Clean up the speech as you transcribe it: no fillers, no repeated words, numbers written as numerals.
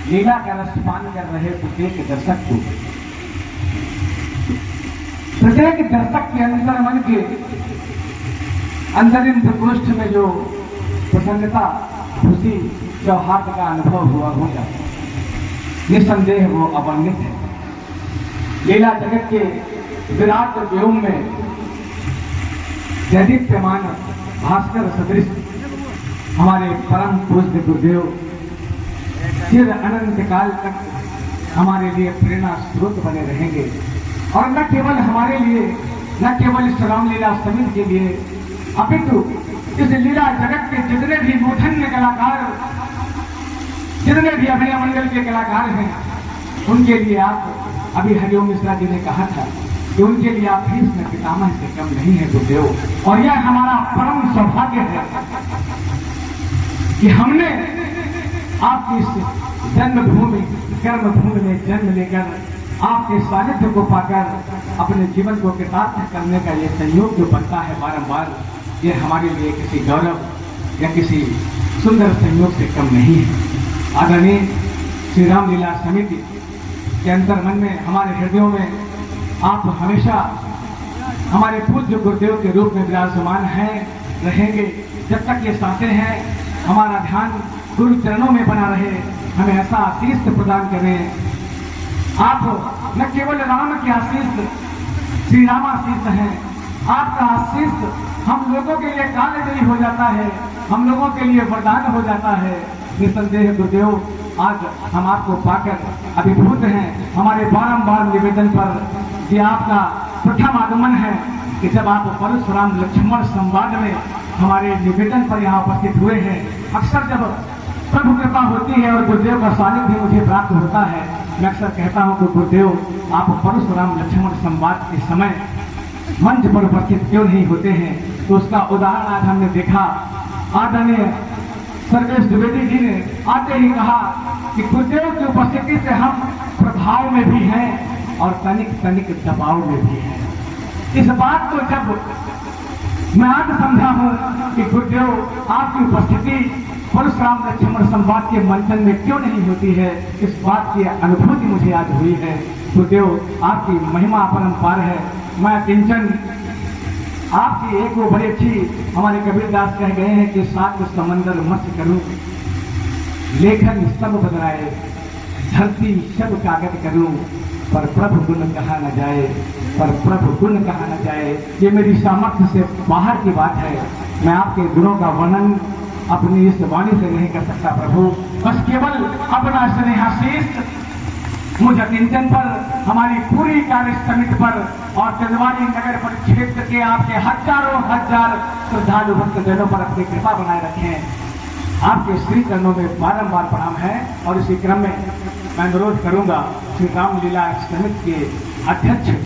लीला का रसपान कर रहे प्रत्येक दर्शक को, प्रत्येक दर्शक के अंदर मन के अंतरिम प्रकोष्ठ में जो प्रसन्नता, खुशी, सौहार्द का अनुभव हुआ होगा, निस्संदेह वो अवर्णित है। लीला जगत के विराट व्योम में दैदीप्यमान भास्कर सदृश हमारे परम पूज्य गुरुदेव चिर अनंत काल तक हमारे लिए प्रेरणा स्रोत बने रहेंगे। और न केवल हमारे लिए, न केवल इस रामलीला समिति के लिए, अपितु इस लीला जगत के जितने भी मूर्धन्य कलाकार, जितने भी अभिनय मंडल के कलाकार हैं, उनके लिए आप अभी हरिओम मिश्रा जी ने कहा था कि उनके लिए आप भीष्म पितामह से कम नहीं है गुरुदेव। और यह हमारा परम सौभाग्य है कि हमने आपकी इस जन्मभूमि, कर्मभूमि में जन्म लेकर आपके सानिध्य को पाकर अपने जीवन को कृतार्थ करने का ये संयोग जो बनता है बारंबार, ये हमारे लिए किसी गौरव या किसी सुंदर संयोग से कम नहीं है। आदरणीय श्री रामलीला समिति के अंतर मन में, हमारे हृदयों में आप हमेशा हमारे पूज्य गुरुदेव के रूप में विराजमान हैं, रहेंगे। जब तक ये सांसें हैं, हमारा ध्यान गुरु चरणों में बना रहे, हमें ऐसा आशीष प्रदान करें। आप न केवल राम के आशीष, श्री राम आशीष हैं, आपका आशीष हम लोगों के लिए कालजयी हो जाता है, हम लोगों के लिए वरदान हो जाता है। निसंदेह गुरुदेव, आज हम आपको पाकर अभिभूत हैं। हमारे बारंबार निवेदन पर ये आपका प्रथम आगमन है कि जब आप परशुराम लक्ष्मण संवाद में हमारे निवेदन पर यहाँ उपस्थित हुए हैं। अक्सर जब प्रभु कृपा होती है और गुरुदेव का सानिध्य मुझे प्राप्त होता है, मैं अक्सर कहता हूँ कि गुरुदेव आप परशुराम लक्ष्मण संवाद के समय मंच पर उपस्थित क्यों नहीं होते हैं। तो उसका उदाहरण आज हमने देखा। आदरणीय सर्वेश द्विवेदी जी ने आते ही कहा कि गुरुदेव की उपस्थिति से हम प्रभाव में भी हैं और तनिक तनिक दबाव में भी हैं। इस बात को जब मैं आज समझा हूं कि गुरुदेव आपकी उपस्थिति परशुराम लक्ष्मण संवाद के मंचन में क्यों नहीं होती है, इस बात की अनुभूति मुझे आज हुई है। गुरुदेव आपकी महिमा अपरंपार है। मैं किंचन आपकी एक वो बड़ी अच्छी, हमारे कबीरदास कह गए हैं कि सात समंदर मत्स्य करूं, लेखन सब बदलाए, धरती सब कागज करूं, पर प्रभु गुण कहा न जाए, पर प्रभु गुण कहा न जाए। ये मेरी सामर्थ्य से बाहर की बात है। मैं आपके गुणों का वर्णन अपनी इस वाणी से नहीं कर सकता प्रभु। बस केवल अपना स्नेहाशीष मुझ किंचन पर, हमारी पूरी कार्य समिति पर और तिलवारी नगर परिक्षेत्र के आपके हजारों हजार श्रद्धालु भक्तजनों पर अपनी कृपा बनाए रखें। आपके श्री चरणों में बारंबार प्रणाम है। और इसी क्रम में मैं अनुरोध करूंगा श्री रामलीला समिति के अध्यक्ष